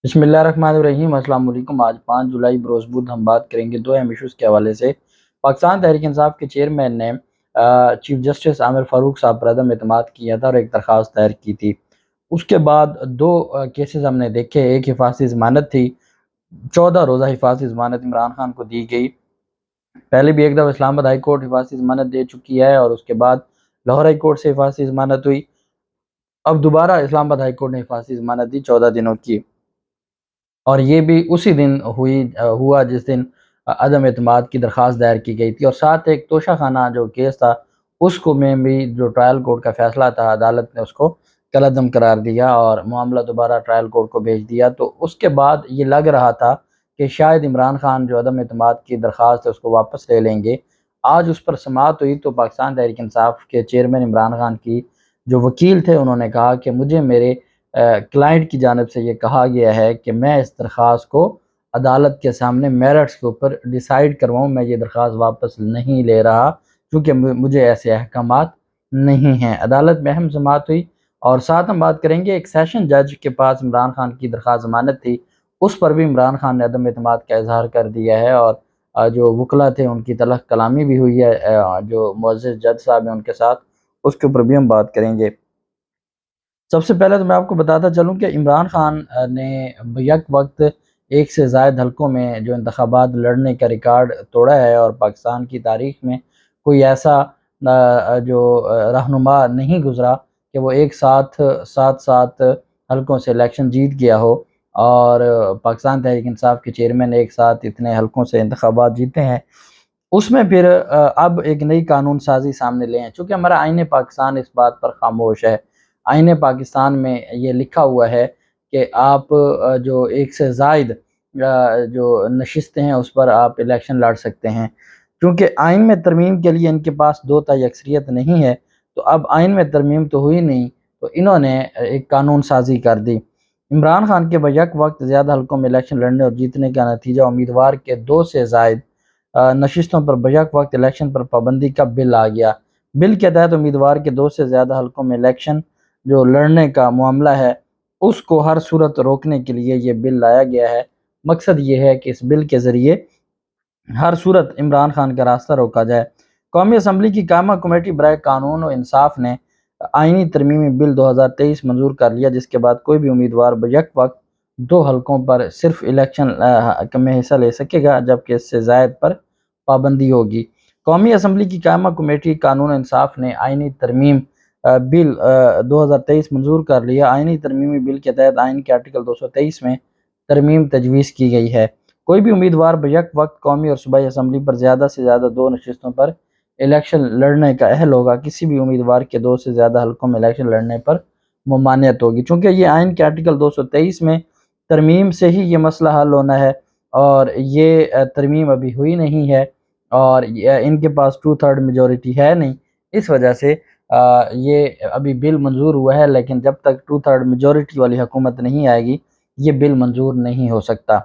بسم اللہ الرحمن الرحیم۔ السلام علیکم۔ آج 5 جولائی بروز بدھ ہم بات کریں گے دو اہم ایشوز کے حوالے سے۔ پاکستان تحریک انصاف کے چیئرمین نے چیف جسٹس عامر فاروق صاحب پر عدم اعتماد کیا تھا اور ایک درخواست دائر کی تھی۔ اس کے بعد دو کیسز ہم نے دیکھے۔ ایک حفاظتی ضمانت تھی، 14 روزہ حفاظتی ضمانت عمران خان کو دی گئی۔ پہلے بھی ایک دفعہ اسلام آباد ہائی کورٹ حفاظتی ضمانت دے چکی ہے اور اس کے بعد لاہور ہائی کورٹ سے حفاظتی ضمانت ہوئی۔ اب دوبارہ اسلام آباد ہائی کورٹ نے حفاظتی ضمانت دی 14 دنوں کی، اور یہ بھی اسی دن ہوا جس دن عدم اعتماد کی درخواست دائر کی گئی تھی۔ اور ساتھ ایک توشہ خانہ جو کیس تھا اس کو میں بھی جو ٹرائل کورٹ کا فیصلہ تھا، عدالت نے اس کو کالعدم قرار دیا اور معاملہ دوبارہ ٹرائل کورٹ کو بھیج دیا۔ تو اس کے بعد یہ لگ رہا تھا کہ شاید عمران خان جو عدم اعتماد کی درخواست ہے اس کو واپس لے لیں گے۔ آج اس پر سماعت ہوئی تو پاکستان تحریک انصاف کے چیئرمین عمران خان کی جو وکیل تھے انہوں نے کہا کہ مجھے میرے کلائنٹ کی جانب سے یہ کہا گیا ہے کہ میں اس درخواست کو عدالت کے سامنے میرٹس کے اوپر ڈیسائیڈ کرواؤں، میں یہ درخواست واپس نہیں لے رہا کیونکہ مجھے ایسے احکامات نہیں ہیں۔ عدالت میں اہم سماعت ہوئی اور ساتھ ہم بات کریں گے ایک سیشن جج کے پاس عمران خان کی درخواست ضمانت تھی، اس پر بھی عمران خان نے عدم اعتماد کا اظہار کر دیا ہے اور جو وکلا تھے ان کی تلخ کلامی بھی ہوئی ہے جو معزز جج صاحب ہیں ان کے ساتھ، اس کے اوپر بھی ہم بات کریں گے۔ سب سے پہلے تو میں آپ کو بتاتا چلوں کہ عمران خان نے یک وقت ایک سے زائد حلقوں میں جو انتخابات لڑنے کا ریکارڈ توڑا ہے اور پاکستان کی تاریخ میں کوئی ایسا جو رہنما نہیں گزرا کہ وہ ایک ساتھ سات حلقوں سے الیکشن جیت گیا ہو، اور پاکستان تحریک انصاف کے چیئرمین ایک ساتھ اتنے حلقوں سے انتخابات جیتے ہیں۔ اس میں پھر اب ایک نئی قانون سازی سامنے لے ہیں، چونکہ ہمارا آئین پاکستان اس بات پر خاموش ہے۔ آئین پاکستان میں یہ لکھا ہوا ہے کہ آپ جو ایک سے زائد جو نشستیں ہیں اس پر آپ الیکشن لڑ سکتے ہیں۔ کیونکہ آئین میں ترمیم کے لیے ان کے پاس 2 تہائی اکثریت نہیں ہے، تو اب آئین میں ترمیم تو ہوئی نہیں، تو انہوں نے ایک قانون سازی کر دی۔ عمران خان کے بیک وقت زیادہ حلقوں میں الیکشن لڑنے اور جیتنے کا نتیجہ امیدوار کے 2 سے زائد نشستوں پر بیک وقت الیکشن پر پابندی کا بل آ گیا۔ بل کے تحت امیدوار کے 2 سے زیادہ حلقوں میں الیکشن جو لڑنے کا معاملہ ہے اس کو ہر صورت روکنے کے لیے یہ بل لایا گیا ہے۔ مقصد یہ ہے کہ اس بل کے ذریعے ہر صورت عمران خان کا راستہ روکا جائے۔ قومی اسمبلی کی قائمہ کمیٹی برائے قانون و انصاف نے آئینی ترمیمی بل 2023 منظور کر لیا، جس کے بعد کوئی بھی امیدوار بیک وقت 2 حلقوں پر صرف الیکشن میں حصہ لے سکے گا، جبکہ اس سے زائد پر پابندی ہوگی۔ قومی اسمبلی کی قائمہ کمیٹی قانون انصاف نے آئینی ترمیم بل 2023 منظور کر لیا۔ آئینی ترمیمی بل کے تحت آئین کے آرٹیکل 223 میں ترمیم تجویز کی گئی ہے۔ کوئی بھی امیدوار بیک وقت قومی اور صوبائی اسمبلی پر زیادہ سے زیادہ 2 نشستوں پر الیکشن لڑنے کا اہل ہوگا۔ کسی بھی امیدوار کے 2 سے زیادہ حلقوں میں الیکشن لڑنے پر ممانعت ہوگی۔ چونکہ یہ آئین کے آرٹیکل 223 میں ترمیم سے ہی یہ مسئلہ حل ہونا ہے اور یہ ترمیم ابھی ہوئی نہیں ہے اور ان کے پاس 2/3 میجورٹی ہے نہیں، اس وجہ سے یہ ابھی بل منظور ہوا ہے، لیکن جب تک 2/3 میجورٹی والی حکومت نہیں آئے گی یہ بل منظور نہیں ہو سکتا۔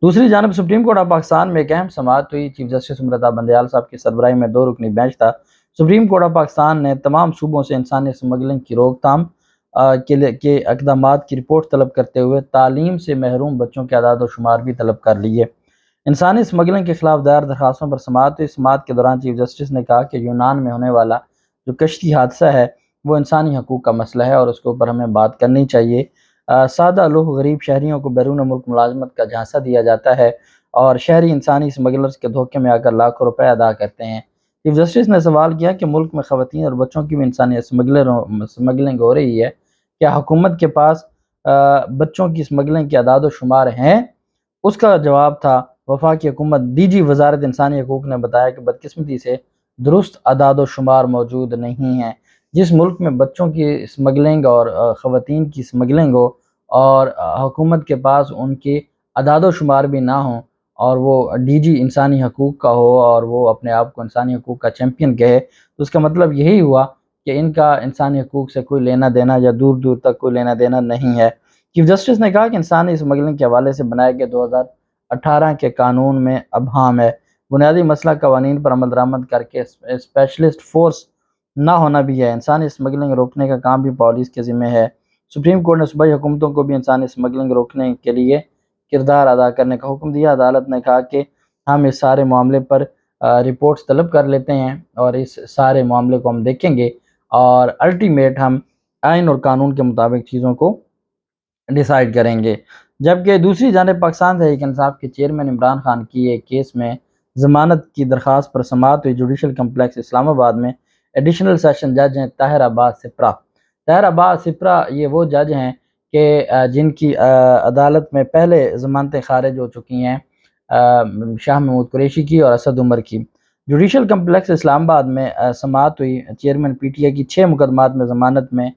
دوسری جانب سپریم کورٹ آف پاکستان میں ایک اہم سماعت ہوئی۔ چیف جسٹس عمرتا بندیال صاحب کی سربراہی میں 2 رکنی بینچ تھا۔ سپریم کورٹ آف پاکستان نے تمام صوبوں سے انسانی اسمگلنگ کی روک تھام کے اقدامات کی رپورٹ طلب کرتے ہوئے تعلیم سے محروم بچوں کے اعداد و شمار بھی طلب کر لیے۔ انسانی اسمگلنگ کے خلاف دائر درخواستوں پر سماعت ہوئی۔ سماعت کے دوران چیف جسٹس نے کہا کہ یونان میں ہونے والا جو کشتی حادثہ ہے وہ انسانی حقوق کا مسئلہ ہے اور اس کے اوپر ہمیں بات کرنی چاہیے۔ سادہ لوگ غریب شہریوں کو بیرون ملک ملازمت کا جھانسا دیا جاتا ہے اور شہری انسانی اسمگلرز کے دھوکے میں آ کر لاکھوں روپے ادا کرتے ہیں۔ چیف جسٹس نے سوال کیا کہ ملک میں خواتین اور بچوں کی بھی انسانی اسمگلنگ ہو رہی ہے، کیا حکومت کے پاس بچوں کی اسمگلنگ کے اعداد و شمار ہیں؟ اس کا جواب تھا وفاقی حکومت ڈی جی وزارت انسانی حقوق نے بتایا کہ بدقسمتی سے درست اعداد و شمار موجود نہیں ہیں۔ جس ملک میں بچوں کی اسمگلنگ اور خواتین کی اسمگلنگ ہو اور حکومت کے پاس ان کے اعداد و شمار بھی نہ ہوں اور وہ ڈی جی انسانی حقوق کا ہو اور وہ اپنے آپ کو انسانی حقوق کا چیمپئن کہے، تو اس کا مطلب یہی ہوا کہ ان کا انسانی حقوق سے کوئی لینا دینا یا دور دور تک کوئی لینا دینا نہیں ہے۔ چیف جسٹس نے کہا کہ انسانی اسمگلنگ کے حوالے سے بنائے گئے 2018 کے قانون میں ابہام ہے۔ بنیادی مسئلہ قوانین پر عمل درآمد کر کے اسپیشلسٹ فورس نہ ہونا بھی ہے۔ انسانی اسمگلنگ روکنے کا کام بھی پولیس کے ذمہ ہے۔ سپریم کورٹ نے صوبائی حکومتوں کو بھی انسانی اسمگلنگ روکنے کے لیے کردار ادا کرنے کا حکم دیا۔ عدالت نے کہا کہ ہم اس سارے معاملے پر رپورٹس طلب کر لیتے ہیں اور اس سارے معاملے کو ہم دیکھیں گے اور الٹیمیٹ ہم آئین اور قانون کے مطابق چیزوں کو ڈیسائیڈ کریں گے۔ جبکہ دوسری جانب پاکستان تحریک انصاف کے چیئرمین عمران خان کی ایک کیس میں ضمانت کی درخواست پر سماعت ہوئی۔ جوڈیشل کمپلیکس اسلام آباد میں ایڈیشنل سیشن جج ہیں طاہر عباس سپرا۔ طاہر عباس سپرا یہ وہ جج ہیں کہ جن کی عدالت میں پہلے ضمانتیں خارج ہو چکی ہیں، شاہ محمود قریشی کی اور اسد عمر کی۔ جوڈیشل کمپلیکس اسلام آباد میں سماعت ہوئی۔ چیئرمین پی ٹی آئی کی 6 مقدمات میں ضمانت میں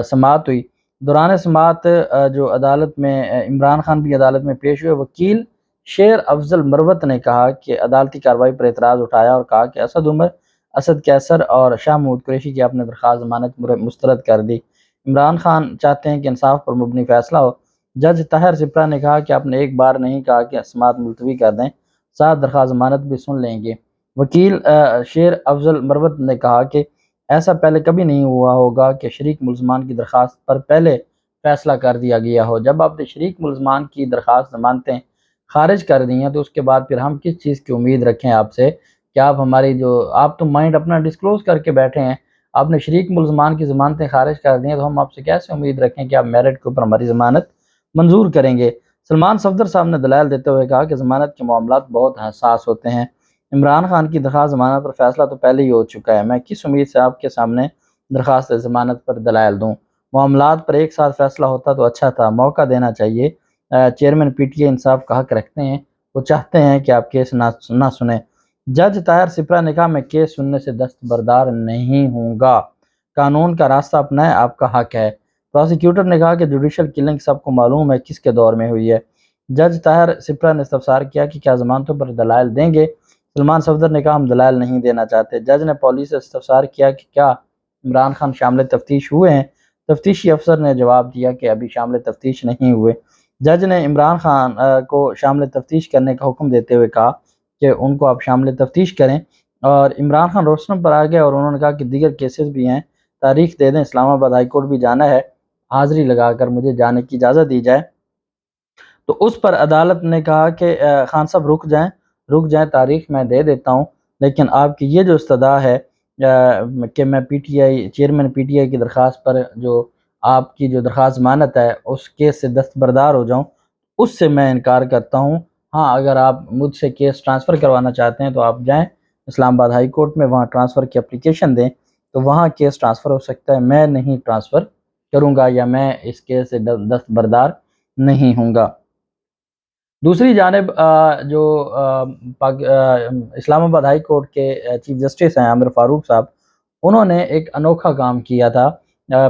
سماعت ہوئی۔ دوران سماعت جو عدالت میں عمران خان بھی عدالت میں پیش ہوئے، وکیل شیر افضل مروت نے کہا کہ عدالتی کارروائی پر اعتراض اٹھایا اور کہا کہ اسد عمر، اسد کیسر اور شاہ محمود قریشی کی اپنے درخواست ضمانت مسترد کر دی۔ عمران خان چاہتے ہیں کہ انصاف پر مبنی فیصلہ ہو۔ جج طاہر سپرا نے کہا کہ آپ نے ایک بار نہیں کہا کہ سماعت ملتوی کر دیں، ساتھ درخواست ضمانت بھی سن لیں گے۔ وکیل شیر افضل مروت نے کہا کہ ایسا پہلے کبھی نہیں ہوا ہوگا کہ شریک ملزمان کی درخواست پر پہلے فیصلہ کر دیا گیا ہو۔ جب آپ نے شریک ملزمان کی درخواست ضمانتیں خارج کر دی ہیں تو اس کے بعد پھر ہم کس چیز کی امید رکھیں آپ سے کہ آپ ہماری آپ تو مائنڈ اپنا ڈسکلوز کر کے بیٹھے ہیں، آپ نے شریک ملزمان کی ضمانتیں خارج کر دی ہیں تو ہم آپ سے کیسے امید رکھیں کہ آپ میرٹ کے اوپر ہماری ضمانت منظور کریں گے۔ سلمان صفدر صاحب نے دلائل دیتے ہوئے کہا کہ ضمانت کے معاملات بہت حساس ہوتے ہیں۔ عمران خان کی درخواست ضمانت پر فیصلہ تو پہلے ہی ہو چکا ہے، میں کس امید سے آپ کے سامنے درخواست ضمانت پر دلائل دوں؟ معاملات پر ایک ساتھ فیصلہ ہوتا تو اچھا تھا، موقع دینا چاہیے۔ چیئرمین پی ٹی آئی انصاف کا حق رکھتے ہیں، وہ چاہتے ہیں کہ آپ کیس نہ سنیں۔ جج طاہر سپرا نے کہا میں کیس سننے سے دستبردار نہیں ہوں گا، قانون کا راستہ اپنائیں، آپ کا حق ہے۔ پروسیکیوٹر نے کہا کہ جوڈیشل کلنگ سب کو معلوم ہے کس کے دور میں ہوئی ہے۔ جج طاہر سپرا نے استفسار کیا کہ کیا ضمانتوں پر دلائل دیں گے؟ سلمان صفدر نے کہا ہم دلائل نہیں دینا چاہتے۔ جج نے پولیس سے استفسار کیا کہ کیا عمران خان شامل تفتیش ہوئے ہیں؟ تفتیشی افسر نے جواب دیا کہ ابھی شامل تفتیش نہیں ہوئے۔ جج نے عمران خان کو شامل تفتیش کرنے کا حکم دیتے ہوئے کہا کہ ان کو آپ شامل تفتیش کریں، اور عمران خان روسٹرم پر آ گئے اور انہوں نے کہا کہ دیگر کیسز بھی ہیں، تاریخ دے دیں، اسلام آباد ہائی کورٹ بھی جانا ہے، حاضری لگا کر مجھے جانے کی اجازت دی جائے۔ تو اس پر عدالت نے کہا کہ خان صاحب رک جائیں، تاریخ میں دے دیتا ہوں، لیکن آپ کی یہ جو استدعا ہے کہ میں پی T I chairman P T آئی کی درخواست پر جو آپ کی جو درخواست ضمانت ہے اس کیس سے دستبردار ہو جاؤں، اس سے میں انکار کرتا ہوں۔ ہاں اگر آپ مجھ سے کیس ٹرانسفر کروانا چاہتے ہیں تو آپ جائیں اسلام آباد ہائی کورٹ میں، وہاں ٹرانسفر کی اپلیکیشن دیں تو وہاں کیس ٹرانسفر ہو سکتا ہے، میں نہیں ٹرانسفر کروں گا یا میں اس کیس سے دستبردار نہیں ہوں گا۔ دوسری جانب جو اسلام آباد ہائی کورٹ کے چیف جسٹس ہیں عامر فاروق صاحب، انہوں نے ایک انوکھا کام کیا تھا۔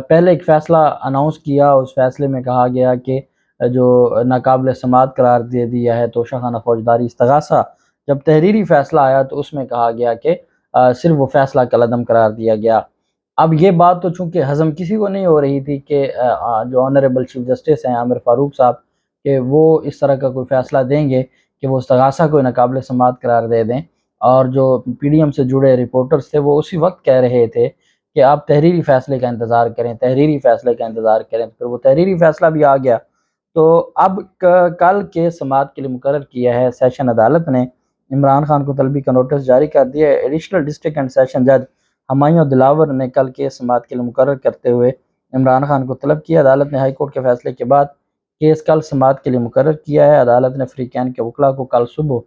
پہلے ایک فیصلہ اناؤنس کیا، اس فیصلے میں کہا گیا کہ جو ناقابل سماعت قرار دے دیا ہے توشہ خانہ فوجداری استغاثہ، جب تحریری فیصلہ آیا تو اس میں کہا گیا کہ صرف وہ فیصلہ کالعدم قرار دیا گیا۔ اب یہ بات تو چونکہ ہضم کسی کو نہیں ہو رہی تھی کہ جو آنریبل چیف جسٹس ہیں عامر فاروق صاحب کہ وہ اس طرح کا کوئی فیصلہ دیں گے کہ وہ استغاثہ کو ناقابل سماعت قرار دے دیں، اور جو پی ڈی ایم سے جڑے رپورٹرز تھے وہ اسی وقت کہہ رہے تھے کہ آپ تحریری فیصلے کا انتظار کریں، تحریری فیصلے کا انتظار کریں، پھر وہ تحریری فیصلہ بھی آ گیا۔ تو اب کل کے سماعت کے لیے مقرر کیا ہے سیشن عدالت نے، عمران خان کو طلبی کا نوٹس جاری کر دیا ہے۔ ایڈیشنل ڈسٹرکٹ اینڈ سیشن جج ہمایوں دلاور نے کل کے سماعت کے لیے مقرر کرتے ہوئے عمران خان کو طلب کیا۔ عدالت نے ہائی کورٹ کے فیصلے کے بعد کیس کل سماعت کے لیے مقرر کیا ہے۔ عدالت نے فریقین کے وکلاء کو کل صبح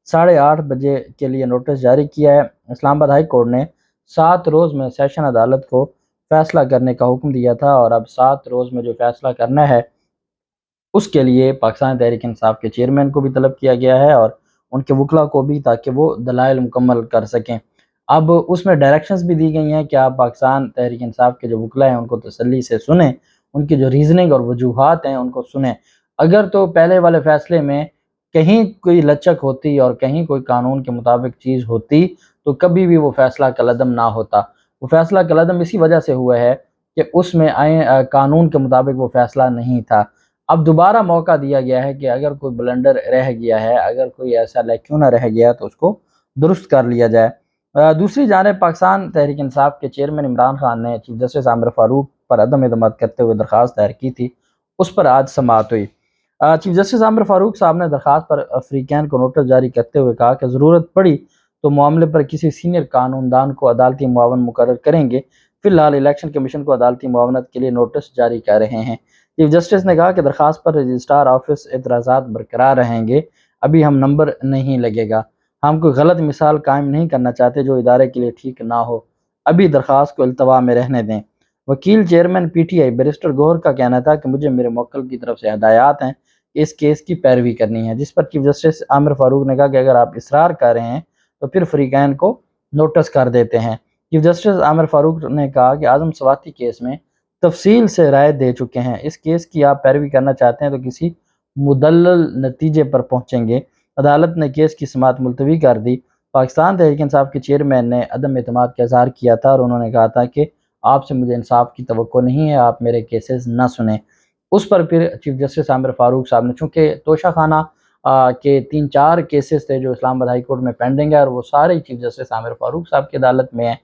8:30 بجے کے لیے نوٹس جاری کیا ہے۔ اسلام آباد ہائی کورٹ نے 7 روز میں سیشن عدالت کو فیصلہ کرنے کا حکم دیا تھا، اور اب 7 روز میں جو فیصلہ کرنا ہے اس کے لیے پاکستان تحریک انصاف کے چیئرمین کو بھی طلب کیا گیا ہے اور ان کے وکلاء کو بھی، تاکہ وہ دلائل مکمل کر سکیں۔ اب اس میں ڈائریکشنز بھی دی گئی ہیں کہ آپ پاکستان تحریک انصاف کے جو وکلاء ہیں ان کو تسلی سے سنیں، ان کی جو ریزننگ اور وجوہات ہیں ان کو سنیں۔ اگر تو پہلے والے فیصلے میں کہیں کوئی لچک ہوتی اور کہیں کوئی قانون کے مطابق چیز ہوتی تو کبھی بھی وہ فیصلہ کالعدم نہ ہوتا۔ وہ فیصلہ کالعدم اسی وجہ سے ہوا ہے کہ اس میں قانون کے مطابق وہ فیصلہ نہیں تھا۔ اب دوبارہ موقع دیا گیا ہے کہ اگر کوئی بلنڈر رہ گیا ہے، اگر کوئی ایسا لیکونہ رہ گیا تو اس کو درست کر لیا جائے۔ دوسری جانب پاکستان تحریک انصاف کے چیئرمین عمران خان نے چیف جسٹس عامر فاروق پر عدم اعتماد کرتے ہوئے درخواست دائر کی تھی، اس پر آج سماعت ہوئی۔ چیف جسٹس عامر فاروق صاحب نے درخواست پر فریقین کو نوٹس جاری کرتے ہوئے کہا کہ ضرورت پڑی تو معاملے پر کسی سینئر قانون دان کو عدالتی معاون مقرر کریں گے۔ فی الحال الیکشن کمیشن کو عدالتی معاونت کے لیے نوٹس جاری کر رہے ہیں۔ چیف جسٹس نے کہا کہ درخواست پر رجسٹرار آفس اعتراضات برقرار رہیں گے، ابھی ہم نمبر نہیں لگے گا، ہم کوئی غلط مثال قائم نہیں کرنا چاہتے جو ادارے کے لیے ٹھیک نہ ہو، ابھی درخواست کو التوا میں رہنے دیں۔ وکیل chairman P T I barrister Gohar کا کہنا تھا کہ مجھے میرے موکل کی طرف سے ہدایات ہیں کہ اس کیس کی پیروی کرنی ہے، جس پر چیف جسٹس عامر فاروق نے کہا کہ اگر آپ اصرار کر رہے ہیں تو پھر فریقین کو نوٹس کر دیتے ہیں۔ چیف جسٹس عامر فاروق نے کہا کہ اعظم سواتی کیس میں تفصیل سے رائے دے چکے ہیں، اس کیس کی آپ پیروی کرنا چاہتے ہیں تو کسی مدلل نتیجے پر پہنچیں گے۔ عدالت نے کیس کی سماعت ملتوی کر دی۔ پاکستان تحریک انصاف کے چیئرمین نے عدم اعتماد کا اظہار کیا تھا اور انہوں نے کہا تھا کہ آپ سے مجھے انصاف کی توقع نہیں ہے، آپ میرے کیسز نہ سنیں۔ اس پر پھر چیف جسٹس عامر فاروق صاحب نے، چونکہ توشہ خانہ کے 3-4 کیسز تھے جو اسلام آباد ہائی کورٹ میں پینڈنگ ہے اور وہ سارے چیف جسٹس عامر فاروق صاحب کی عدالت میں ہیں،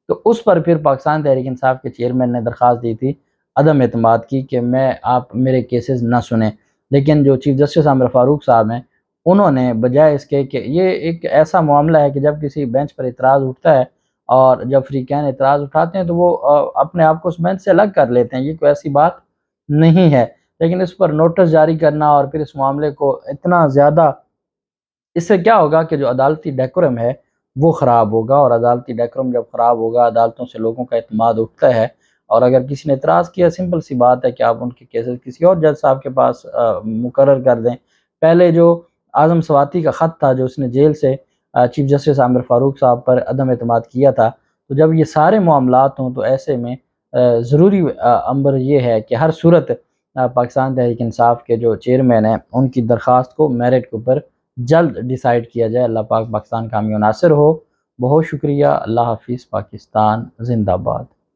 تو اس پر پھر پاکستان تحریک انصاف کے چیئرمین نے درخواست دی تھی عدم اعتماد کی کہ آپ میرے کیسز نہ سنیں، لیکن جو چیف جسٹس عامر فاروق صاحب ہیں انہوں نے بجائے اس کے کہ یہ ایک ایسا معاملہ ہے کہ جب کسی بینچ پر اعتراض اٹھتا ہے اور جب فریقین اعتراض اٹھاتے ہیں تو وہ اپنے آپ کو اس بینچ سے الگ کر لیتے ہیں، یہ کوئی ایسی بات نہیں ہے، لیکن اس پر نوٹس جاری کرنا اور پھر اس معاملے کو اتنا زیادہ، اس سے کیا ہوگا کہ جو عدالتی ڈیکورم ہے وہ خراب ہوگا، اور عدالتی ڈیکورم جب خراب ہوگا عدالتوں سے لوگوں کا اعتماد اٹھتا ہے، اور اگر کسی نے اعتراض کیا سمپل سی بات ہے کہ آپ ان کے کیسز کسی اور جج صاحب کے پاس مقرر کر دیں۔ پہلے جو اعظم سواتی کا خط تھا جو اس نے جیل سے چیف جسٹس عامر فاروق صاحب پر عدم اعتماد کیا تھا، تو جب یہ سارے معاملات ہوں تو ایسے میں ضروری امر یہ ہے کہ ہر صورت پاکستان تحریک انصاف کے جو چیئرمین ہیں ان کی درخواست کو میرٹ کے اوپر جلد ڈیسائیڈ کیا جائے۔ اللہ پاک پاکستان کامیاب ناصر ہو۔ بہت شکریہ۔ اللہ حافظ۔ پاکستان زندہ باد۔